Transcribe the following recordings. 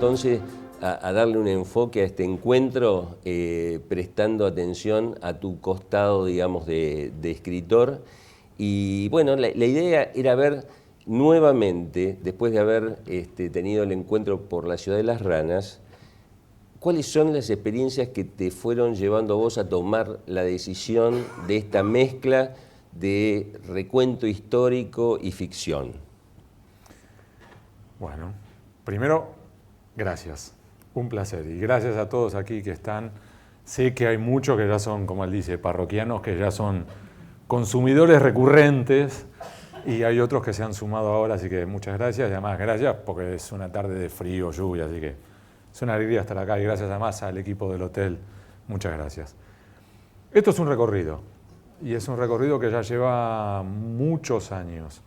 entonces a darle un enfoque a este encuentro, prestando atención a tu costado, digamos, de escritor. Y bueno, la idea era ver nuevamente, después de haber tenido el encuentro por la ciudad de las ranas, ¿cuáles son las experiencias que te fueron llevando a vos a tomar la decisión de esta mezcla de recuento histórico y ficción? Bueno, primero, gracias. Un placer. Y gracias a todos aquí que están. Sé que hay muchos que ya son, como él dice, parroquianos, que ya son consumidores recurrentes, y hay otros que se han sumado ahora, así que muchas gracias. Y además, gracias porque es una tarde de frío, lluvia, así que es una alegría estar acá. Y gracias además al equipo del hotel. Muchas gracias. Esto es un recorrido. Y es un recorrido que ya lleva muchos años.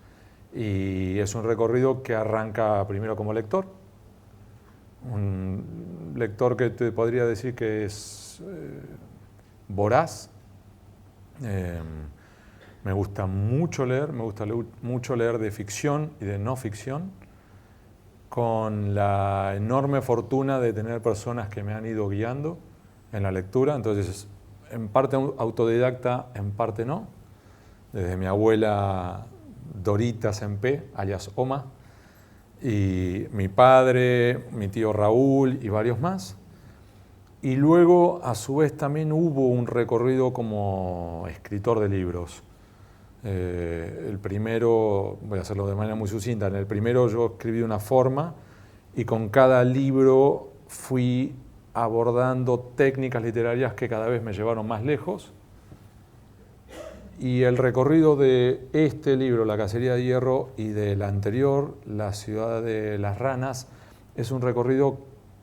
Y es un recorrido que arranca primero como lector. Un lector que te podría decir que es voraz. Me gusta mucho leer de ficción y de no ficción, con la enorme fortuna de tener personas que me han ido guiando en la lectura, entonces en parte autodidacta, en parte no. Desde mi abuela Dorita Sempé, alias Oma, y mi padre, mi tío Raúl y varios más. Y luego, a su vez, también hubo un recorrido como escritor de libros. El primero, voy a hacerlo de manera muy sucinta, en el primero yo escribí una forma y con cada libro fui abordando técnicas literarias que cada vez me llevaron más lejos. Y el recorrido de este libro, La cacería de hierro, y del anterior, La ciudad de las ranas, es un recorrido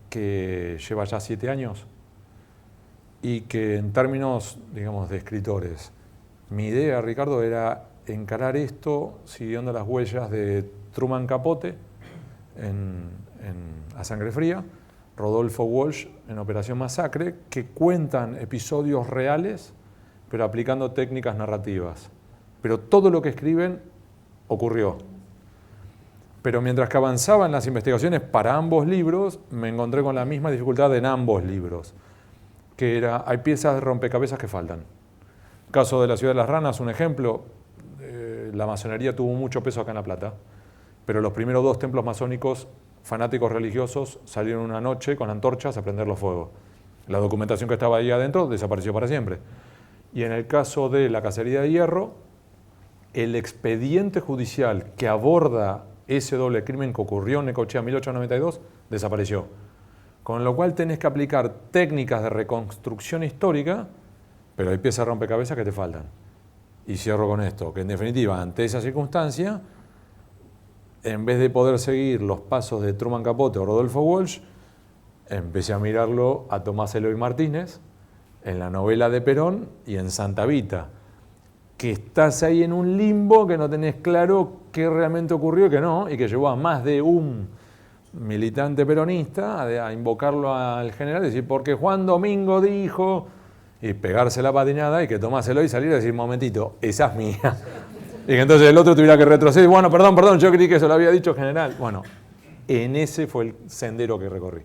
que lleva ya 7 años y que en términos, digamos, de escritores, mi idea, Ricardo, era encarar esto siguiendo las huellas de Truman Capote A Sangre Fría, Rodolfo Walsh en Operación Masacre, que cuentan episodios reales pero aplicando técnicas narrativas. Pero todo lo que escriben ocurrió. Pero mientras que avanzaba en las investigaciones para ambos libros, me encontré con la misma dificultad en ambos libros, que era, hay piezas de rompecabezas que faltan. Caso de la ciudad de las ranas, un ejemplo, la masonería tuvo mucho peso acá en La Plata, pero los primeros 2 templos masónicos, fanáticos religiosos, salieron una noche con antorchas a prenderlos fuego. La documentación que estaba ahí adentro desapareció para siempre. Y en el caso de La cacería de hierro, el expediente judicial que aborda ese doble crimen que ocurrió en Necochea en 1892 desapareció. Con lo cual tenés que aplicar técnicas de reconstrucción histórica, pero hay piezas de rompecabezas que te faltan. Y cierro con esto, que en definitiva, ante esa circunstancia, en vez de poder seguir los pasos de Truman Capote o Rodolfo Walsh, empecé a mirarlo a Tomás Eloy Martínez, en la novela de Perón y en Santa Vita, que estás ahí en un limbo que no tenés claro qué realmente ocurrió y qué no, y que llevó a más de un militante peronista a invocarlo al general y decir, porque Juan Domingo dijo, y pegarse la patinada y que Tomás Eloy saliera y decir, momentito, esa es mía. Y que entonces el otro tuviera que retroceder, bueno, perdón, yo creí que eso lo había dicho general. Bueno, en ese fue el sendero que recorrí.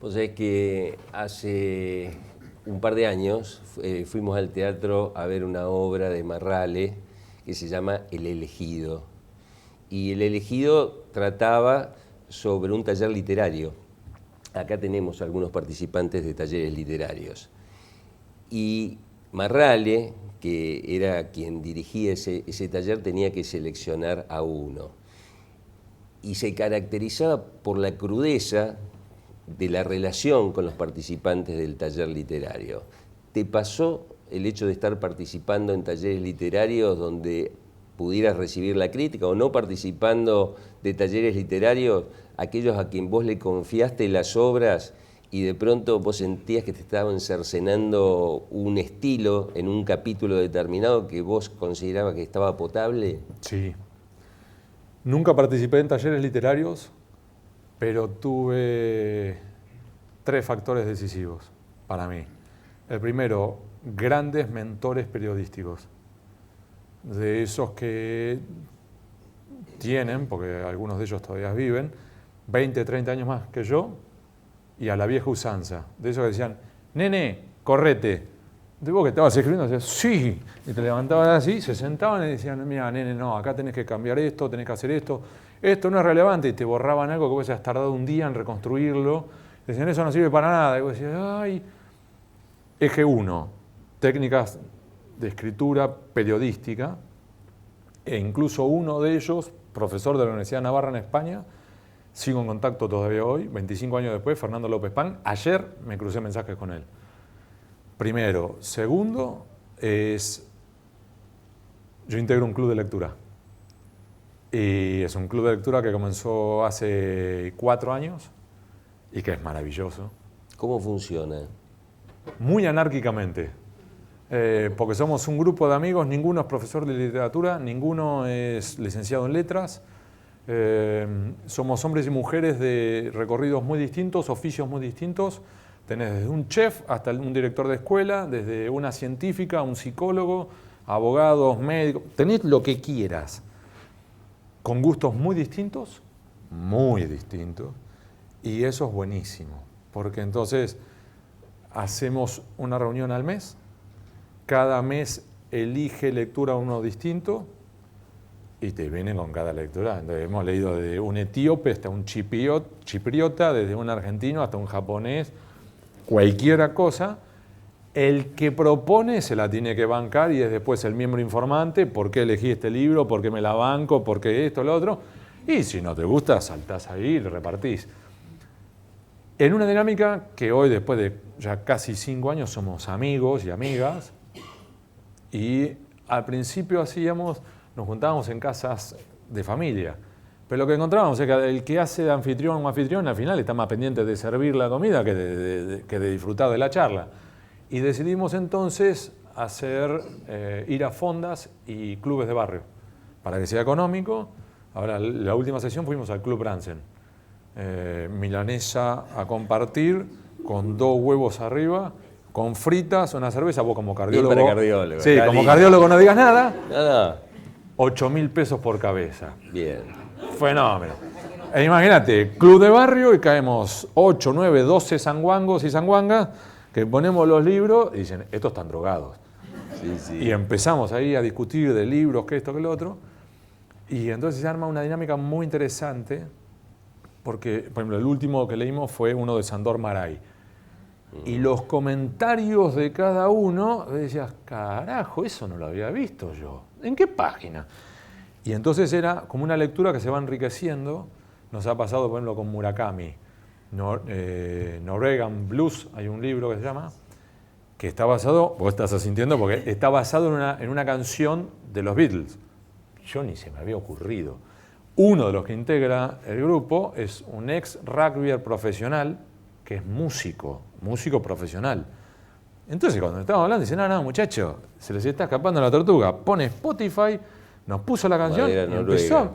Pues es que hace un par de años fuimos al teatro a ver una obra de Marrale que se llama El Elegido. Y El Elegido trataba sobre un taller literario. Acá tenemos algunos participantes de talleres literarios. Y Marrale, que era quien dirigía ese taller, tenía que seleccionar a uno. Y se caracterizaba por la crudeza de la relación con los participantes del taller literario. ¿Te pasó el hecho de estar participando en talleres literarios donde pudieras recibir la crítica, o no participando de talleres literarios, aquellos a quien vos le confiaste las obras y de pronto vos sentías que te estaban cercenando un estilo en un capítulo determinado que vos considerabas que estaba potable? Sí. Nunca participé en talleres literarios, pero tuve 3 factores decisivos para mí. El primero, grandes mentores periodísticos, de esos que tienen, porque algunos de ellos todavía viven, 20, 30 años más que yo, y a la vieja usanza, de esos que decían, nene, correte. De vos que estabas escribiendo, decías, sí, y te levantaban así, se sentaban y decían, mira, nene, no, acá tenés que cambiar esto, tenés que hacer esto no es relevante, y te borraban algo que vos has tardado un día en reconstruirlo, decían, eso no sirve para nada, y vos decías, ay, eje 1, técnicas de escritura periodística, e incluso uno de ellos, profesor de la Universidad de Navarra en España, sigo en contacto todavía hoy, 25 años después, Fernando López Pan, ayer me crucé mensajes con él. Primero. Segundo, yo integro un club de lectura. Y es un club de lectura que comenzó hace 4 años y que es maravilloso. ¿Cómo funciona? Muy anárquicamente. Porque somos un grupo de amigos, ninguno es profesor de literatura, ninguno es licenciado en letras. Somos hombres y mujeres de recorridos muy distintos, oficios muy distintos. Tenés desde un chef hasta un director de escuela, desde una científica, un psicólogo, abogados, médicos. Tenés lo que quieras, con gustos muy distintos, y eso es buenísimo, porque entonces hacemos una reunión al mes, cada mes elige lectura uno distinto, y te vienen con cada lectura. Entonces, hemos leído desde un etíope hasta un chipriota, desde un argentino hasta un japonés, cualquiera cosa. El que propone se la tiene que bancar y es después el miembro informante, ¿por qué elegí este libro? ¿Por qué me la banco? ¿Por qué esto, lo otro? Y si no te gusta, saltás ahí y lo repartís. En una dinámica que hoy, después de ya casi 5 años, somos amigos y amigas, y al principio nos juntábamos en casas de familia. Pero lo que encontrábamos es que el que hace de anfitrión o anfitrión al final está más pendiente de servir la comida que de disfrutar de la charla. Y decidimos entonces ir a fondas y clubes de barrio para que sea económico. Ahora, la última sesión fuimos al Club Bransen. Milanesa a compartir, con 2 huevos arriba, con fritas, una cerveza, vos como cardiólogo. Bien para cardiólogo. Sí, como cardiólogo no digas nada. Nada. 8.000 pesos por cabeza. Bien. Fenómeno. E imagínate, club de barrio y caemos 8, 9, 12 sanguangos y sanguangas que ponemos los libros y dicen, estos están drogados. Sí. Y empezamos ahí a discutir de libros, que esto, que lo otro. Y entonces se arma una dinámica muy interesante porque, por ejemplo, el último que leímos fue uno de Sandor Maray. Y los comentarios de cada uno, decías, carajo, eso no lo había visto yo. ¿En qué página? Y entonces era como una lectura que se va enriqueciendo. Nos ha pasado, por ejemplo, con Murakami. Norwegian Blues, hay un libro que se llama, que está basado, vos estás asintiendo, porque está basado en una canción de los Beatles. Yo ni se me había ocurrido. Uno de los que integra el grupo es un ex rugbyer profesional, que es músico profesional. Entonces, cuando estábamos hablando, dicen, no, muchacho, se les está escapando la tortuga. Pone Spotify, nos puso la canción y empezó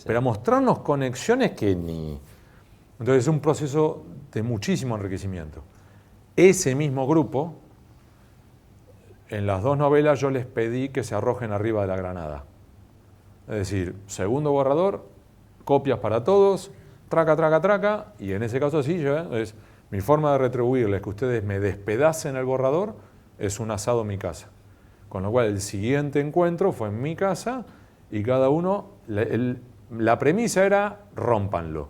pero a mostrarnos conexiones que ni... Entonces, es un proceso de muchísimo enriquecimiento. Ese mismo grupo, en las 2 novelas, yo les pedí que se arrojen arriba de la granada. Es decir, segundo borrador, copias para todos, traca, y en ese caso sí, es mi forma de retribuirles que ustedes me despedacen el borrador, es un asado en mi casa. Con lo cual el siguiente encuentro fue en mi casa y cada uno, la premisa era rómpanlo.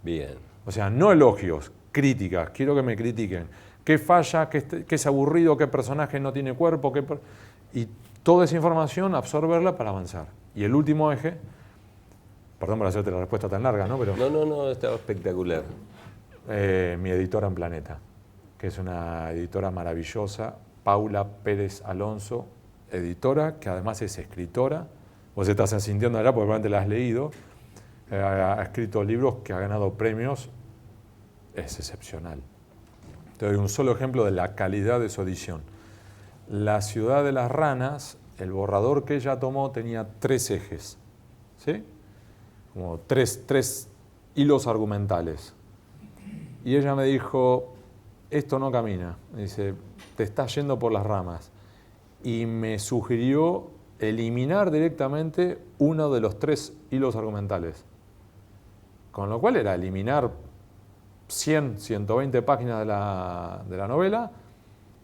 Bien. O sea, no elogios, críticas, quiero que me critiquen. ¿Qué falla? ¿Qué es aburrido? ¿Qué personaje no tiene cuerpo? Y toda esa información absorberla para avanzar. Y el último eje, perdón por hacerte la respuesta tan larga, ¿no? Pero, No, estaba espectacular. Mi editora en Planeta, que es una editora maravillosa, Paula Pérez Alonso, editora, que además es escritora. Vos estás sintiendo allá porque probablemente la has leído. Ha escrito libros que ha ganado premios. Es excepcional. Te doy un solo ejemplo de la calidad de su edición. La ciudad de las ranas, el borrador que ella tomó tenía 3 ejes, ¿sí? Como tres hilos argumentales. Y ella me dijo, esto no camina. Me dice, te estás yendo por las ramas. Y me sugirió eliminar directamente uno de los 3 hilos argumentales. Con lo cual era eliminar 100, 120 páginas de la novela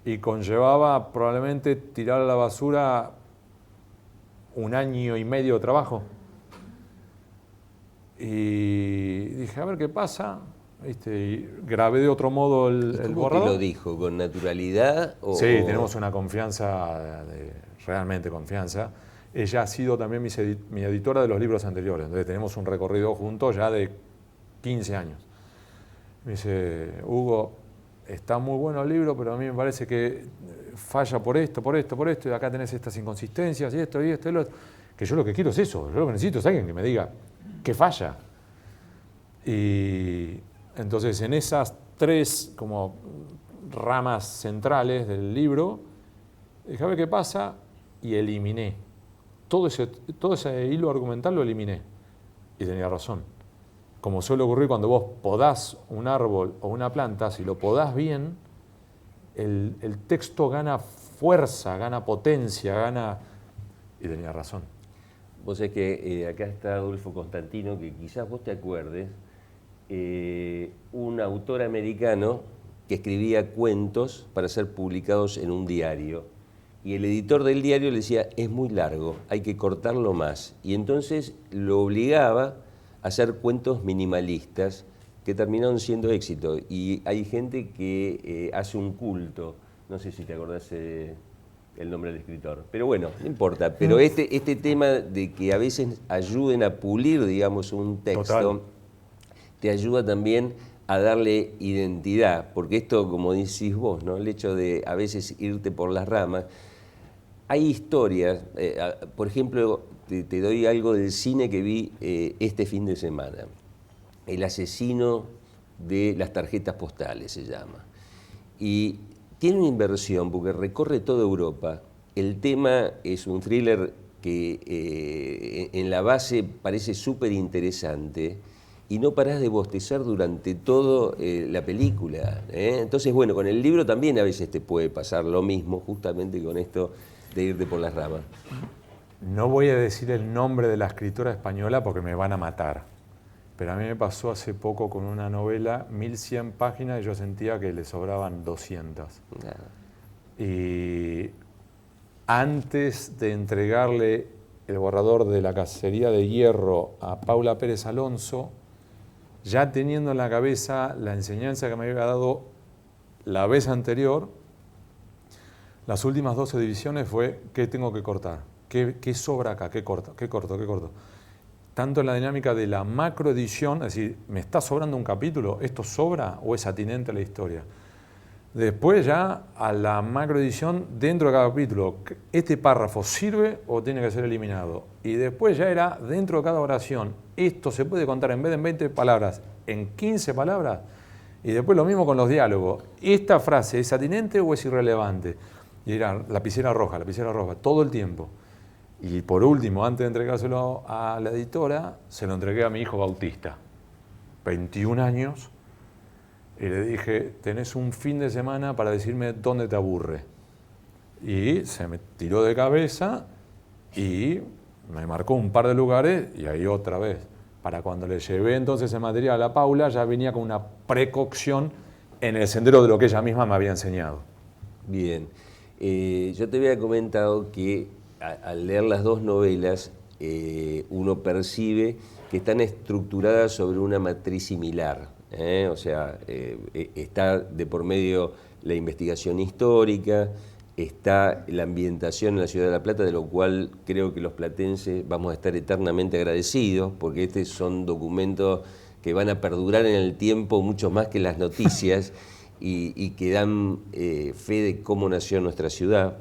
y conllevaba probablemente tirar a la basura 1 año y medio de trabajo. Y dije, a ver qué pasa. ¿Viste? Y grabé de otro modo el borrador. ¿Cómo te lo dijo? ¿Con naturalidad? Sí, tenemos una confianza, realmente confianza. Ella ha sido también mi editora de los libros anteriores, entonces tenemos un recorrido juntos ya de 15 años. Me dice, Hugo, está muy bueno el libro, pero a mí me parece que falla por esto, y acá tenés estas inconsistencias, y esto, y lo otro. Que yo lo que quiero es eso, yo lo que necesito es alguien que me diga qué falla. Y entonces en esas 3 como ramas centrales del libro, dije a ver qué pasa y eliminé. Todo ese hilo argumental lo eliminé. Y tenía razón. Como suele ocurrir cuando vos podás un árbol o una planta, si lo podás bien, el texto gana fuerza, gana potencia, gana... Y tenía razón. Vos sabés que acá está Adolfo Constantino, que quizás vos te acuerdes, un autor americano que escribía cuentos para ser publicados en un diario. Y el editor del diario le decía, es muy largo, hay que cortarlo más. Y entonces lo obligaba a hacer cuentos minimalistas que terminaron siendo éxito. Y hay gente que hace un culto, no sé si te acordás el nombre del escritor, pero bueno, no importa. Pero este tema de que a veces ayuden a pulir, digamos, un texto, total, te ayuda también a darle identidad, porque esto, como decís vos, ¿no? El hecho de a veces irte por las ramas. Hay historias, por ejemplo, te doy algo del cine que vi este fin de semana. El asesino de las tarjetas postales se llama. Y tiene una inversión porque recorre toda Europa. El tema es un thriller que en la base parece súper interesante y no parás de bostezar durante toda la película. Entonces, bueno, con el libro también a veces te puede pasar lo mismo, justamente con esto de irte por las ramas. No voy a decir el nombre de la escritora española porque me van a matar, pero a mí me pasó hace poco con una novela, 1100 páginas, y yo sentía que le sobraban 200. Claro. Y antes de entregarle el borrador de La cacería de hierro a Paula Pérez Alonso, ya teniendo en la cabeza la enseñanza que me había dado la vez anterior, las últimas 12 divisiones fue ¿qué tengo que cortar? ¿Qué sobra acá? ¿Qué corto? Tanto en la dinámica de la macroedición, es decir, ¿me está sobrando un capítulo? ¿Esto sobra o es atinente a la historia? Después ya a la macroedición dentro de cada capítulo, ¿este párrafo sirve o tiene que ser eliminado? Y después ya era dentro de cada oración, ¿esto se puede contar en vez de en 20 palabras, en 15 palabras? Y después lo mismo con los diálogos, ¿esta frase es atinente o es irrelevante? Y era lapicera roja, todo el tiempo. Y por último, antes de entregárselo a la editora, se lo entregué a mi hijo Bautista, 21 años, y le dije, tenés un fin de semana para decirme dónde te aburre. Y se me tiró de cabeza y me marcó un par de lugares y ahí otra vez. Para cuando le llevé entonces el material a Paula, ya venía con una precocción en el sendero de lo que ella misma me había enseñado. Bien. Yo te había comentado que al leer las 2 novelas uno percibe que están estructuradas sobre una matriz similar, o sea, está de por medio la investigación histórica, está la ambientación en la ciudad de La Plata, de lo cual creo que los platenses vamos a estar eternamente agradecidos, porque estos son documentos que van a perdurar en el tiempo mucho más que las noticias. Y que dan fe de cómo nació nuestra ciudad.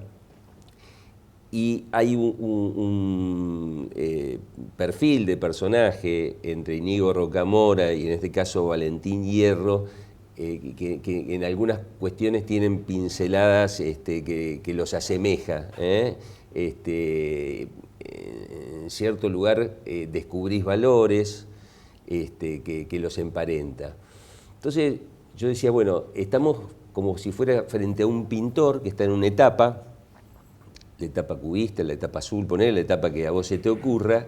Y hay un perfil de personaje entre Íñigo Rocamora y en este caso Valentín Hierro, que en algunas cuestiones tienen pinceladas que los asemeja. En cierto lugar descubrís valores que los emparenta. Entonces, yo decía, bueno, estamos como si fuera frente a un pintor que está en una etapa, la etapa cubista, la etapa azul, poner la etapa que a vos se te ocurra,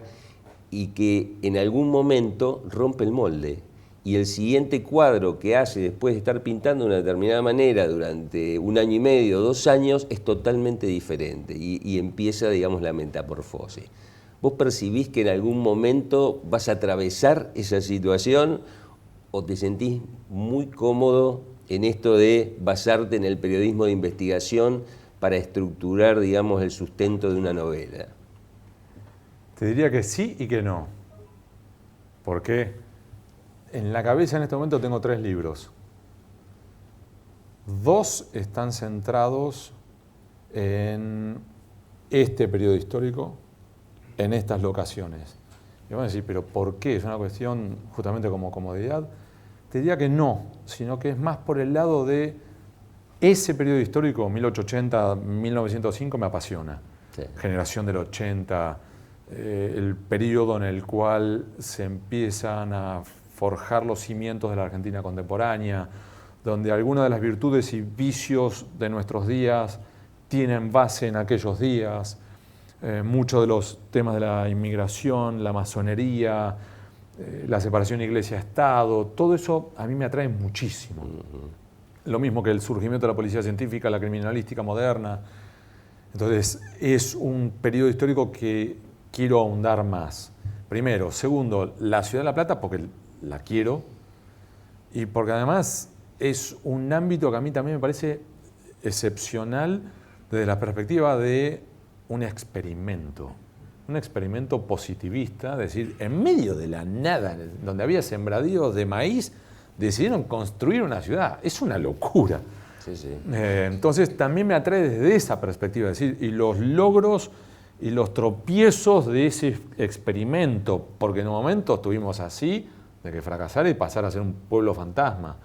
y que en algún momento rompe el molde. Y el siguiente cuadro que hace después de estar pintando de una determinada manera durante 1 año y medio, 2 años, es totalmente diferente y empieza, digamos, la metamorfosis. ¿Vos percibís que en algún momento vas a atravesar esa situación o te sentís muy cómodo en esto de basarte en el periodismo de investigación para estructurar, digamos, el sustento de una novela? Te diría que sí y que no. ¿Por qué? En la cabeza en este momento tengo 3 libros. 2 están centrados en este periodo histórico, en estas locaciones. Y van a decir, ¿pero por qué? ¿Es una cuestión justamente como comodidad? Te diría que no, sino que es más por el lado de ese periodo histórico, 1880-1905, me apasiona. Sí. Generación del 80, el periodo en el cual se empiezan a forjar los cimientos de la Argentina contemporánea, donde algunas de las virtudes y vicios de nuestros días tienen base en aquellos días. Muchos de los temas de la inmigración, la masonería, la separación iglesia-estado, todo eso a mí me atrae muchísimo. Lo mismo que el surgimiento de la policía científica, la criminalística moderna. Entonces, es un periodo histórico que quiero ahondar más. Primero. Segundo, la ciudad de La Plata, porque la quiero, y porque además es un ámbito que a mí también me parece excepcional desde la perspectiva de un experimento positivista, es decir, en medio de la nada, donde había sembradíos de maíz, decidieron construir una ciudad. Es una locura. Sí, sí. Entonces también me atrae desde esa perspectiva, es decir, y los logros y los tropiezos de ese experimento, porque en un momento estuvimos así, de que fracasara y pasara a ser un pueblo fantasma.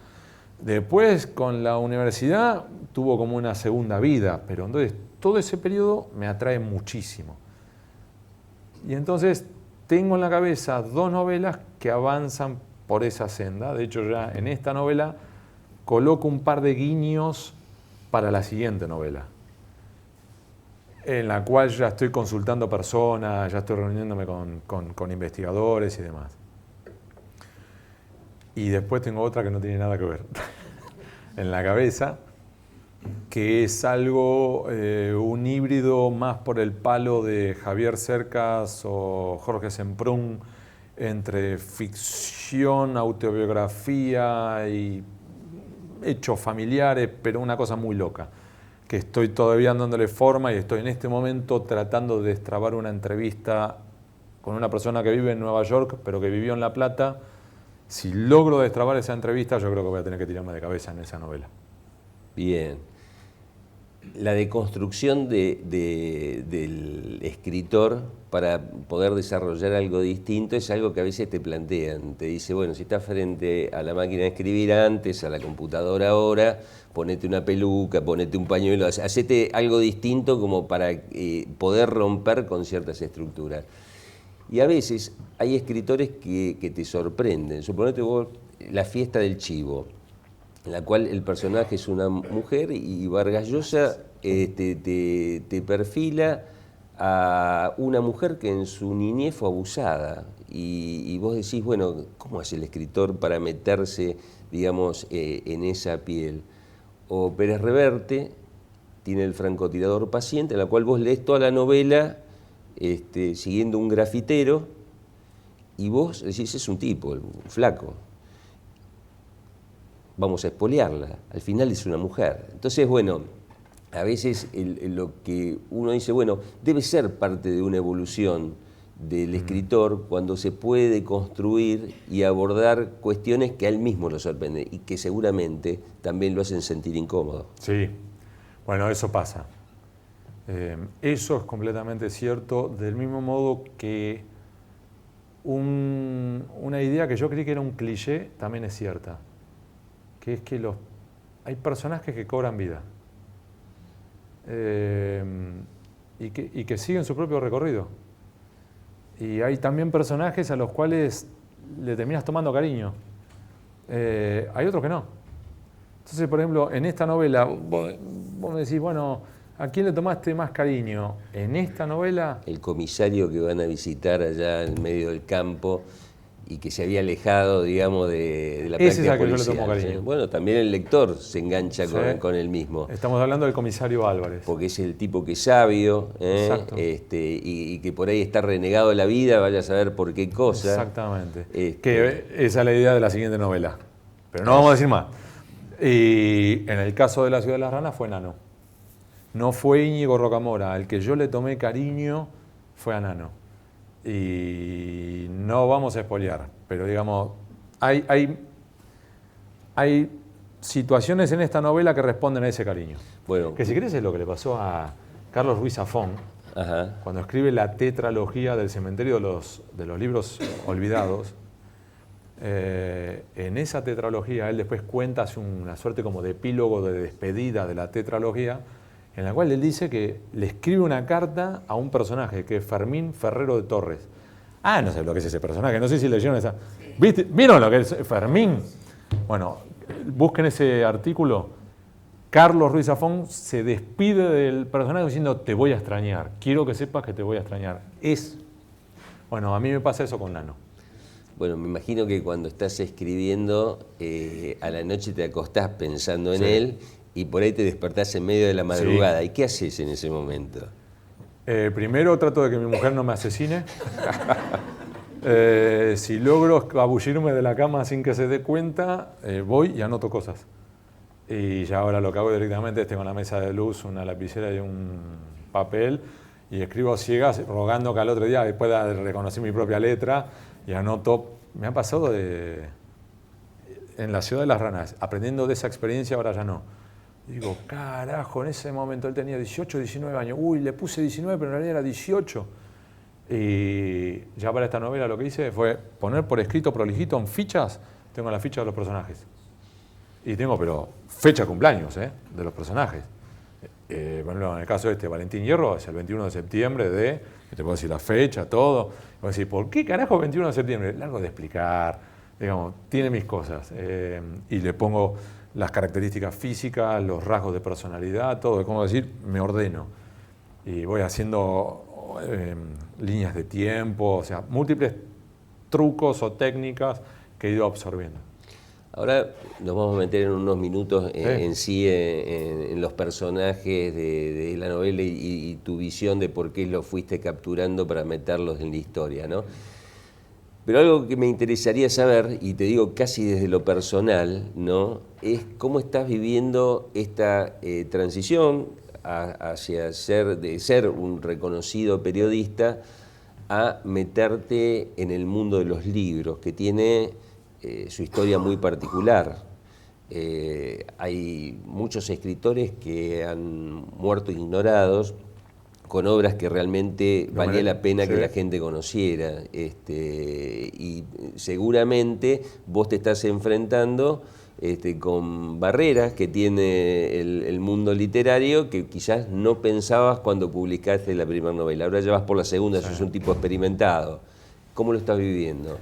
Después, con la universidad, tuvo como una segunda vida, pero entonces todo ese periodo me atrae muchísimo. Y entonces tengo en la cabeza 2 novelas que avanzan por esa senda. De hecho, ya en esta novela coloco un par de guiños para la siguiente novela, en la cual ya estoy consultando personas, ya estoy reuniéndome con investigadores y demás. Y después tengo otra que no tiene nada que ver en la cabeza, que es algo, un híbrido más por el palo de Javier Cercas o Jorge Semprún, entre ficción, autobiografía y hechos familiares, pero una cosa muy loca, que estoy todavía dándole forma y estoy en este momento tratando de destrabar una entrevista con una persona que vive en Nueva York, pero que vivió en La Plata. Si logro destrabar esa entrevista, yo creo que voy a tener que tirarme de cabeza en esa novela. Bien. La deconstrucción del escritor para poder desarrollar algo distinto es algo que a veces te plantean. Te dice, bueno, si estás frente a la máquina de escribir antes, a la computadora ahora, ponete una peluca, ponete un pañuelo, hacete algo distinto como para poder romper con ciertas estructuras. Y a veces hay escritores que te sorprenden. Suponete vos La fiesta del chivo, en la cual el personaje es una mujer y Vargas Llosa te perfila a una mujer que en su niñez fue abusada. Y vos decís, bueno, ¿cómo hace el escritor para meterse, digamos, en esa piel? O Pérez Reverte tiene El francotirador paciente, en la cual vos lees toda la novela siguiendo un grafitero y vos decís, es un tipo, un flaco. Vamos a espolearla, al final es una mujer. Entonces, bueno, a veces lo que uno dice, bueno, debe ser parte de una evolución del escritor cuando se puede construir y abordar cuestiones que a él mismo lo sorprenden y que seguramente también lo hacen sentir incómodo. Sí, bueno, eso pasa. Eso es completamente cierto, del mismo modo que una idea que yo creí que era un cliché también es cierta, que es que hay personajes que cobran vida y que siguen su propio recorrido. Y hay también personajes a los cuales le terminas tomando cariño. Hay otros que no. Entonces, por ejemplo, en esta novela, vos me decís, bueno, ¿A quién le tomaste más cariño? ¿En esta novela? El comisario que van a visitar allá en medio del campo y que se había alejado, digamos, de la Ese es práctica al que yo le policial. tomo cariño. ¿Sí? Bueno, también el lector se engancha Sí. con él mismo. Estamos hablando del comisario Álvarez. Porque es el tipo que es sabio, Exacto. y que por ahí está renegado de la vida, vaya a saber por qué cosa. Exactamente. Que esa es la idea de la siguiente novela. Pero no vamos a decir más. Y en el caso de La ciudad de las ranas fue Nano. No fue Íñigo Rocamora. Al que yo le tomé cariño fue a Nano. Y no vamos a espolear, pero digamos, hay situaciones en esta novela que responden a ese cariño. Bueno, Que si querés es lo que le pasó a Carlos Ruiz Zafón, ajá. cuando escribe la tetralogía del cementerio de los libros olvidados. En esa tetralogía él después cuenta, hace una suerte como de epílogo de despedida de la tetralogía, en la cual él dice que le escribe una carta a un personaje que es Fermín Ferrero de Torres. Ah, no sé lo que es ese personaje, no sé si leyeron esa. ¿Viste? ¿Vieron lo que es Fermín? Bueno, busquen ese artículo. Carlos Ruiz Zafón se despide del personaje diciendo: te voy a extrañar, quiero que sepas que te voy a extrañar. Bueno, a mí me pasa eso con Nano. Bueno, me imagino que cuando estás escribiendo, a la noche te acostás pensando en Sí. él y por ahí te despertás en medio de la madrugada. Sí. ¿Y qué haces en ese momento? Primero trato de que mi mujer no me asesine. Si logro escabullirme de la cama sin que se dé cuenta, voy y anoto cosas. Y ya ahora lo que hago directamente es tengo una mesa de luz, una lapicera y un papel y escribo ciegas rogando que al otro día pueda reconocer mi propia letra y anoto. Me ha pasado en La ciudad de las ranas, aprendiendo de esa experiencia, ahora ya no. Digo, carajo, en ese momento él tenía 18, 19 años. Uy, le puse 19, pero en realidad era 18. Y ya para esta novela lo que hice fue poner por escrito prolijito en fichas. Tengo las fichas de los personajes. Y tengo, pero fecha de cumpleaños, de los personajes. Por ejemplo, en el caso de Valentín Hierro, es el 21 de septiembre te puedo decir la fecha, todo. Y voy a decir, ¿por qué carajo 21 de septiembre? Largo de explicar, digamos, tiene mis cosas. Y le pongo las características físicas, los rasgos de personalidad, todo. Es como decir, me ordeno. Y voy haciendo líneas de tiempo, o sea, múltiples trucos o técnicas que he ido absorbiendo. Ahora nos vamos a meter en unos minutos en sí, en los personajes de la novela y tu visión de por qué los fuiste capturando para meterlos en la historia, ¿no? Pero algo que me interesaría saber, y te digo casi desde lo personal, ¿no?, es cómo estás viviendo esta transición hacia de ser un reconocido periodista a meterte en el mundo de los libros, que tiene su historia muy particular. Hay muchos escritores que han muerto ignorados, con obras que realmente valía la pena que la gente conociera. Y seguramente vos te estás enfrentando con barreras que tiene el mundo literario que quizás no pensabas cuando publicaste la primera novela. Ahora ya vas por la segunda, sos un tipo experimentado. ¿Cómo lo estás viviendo?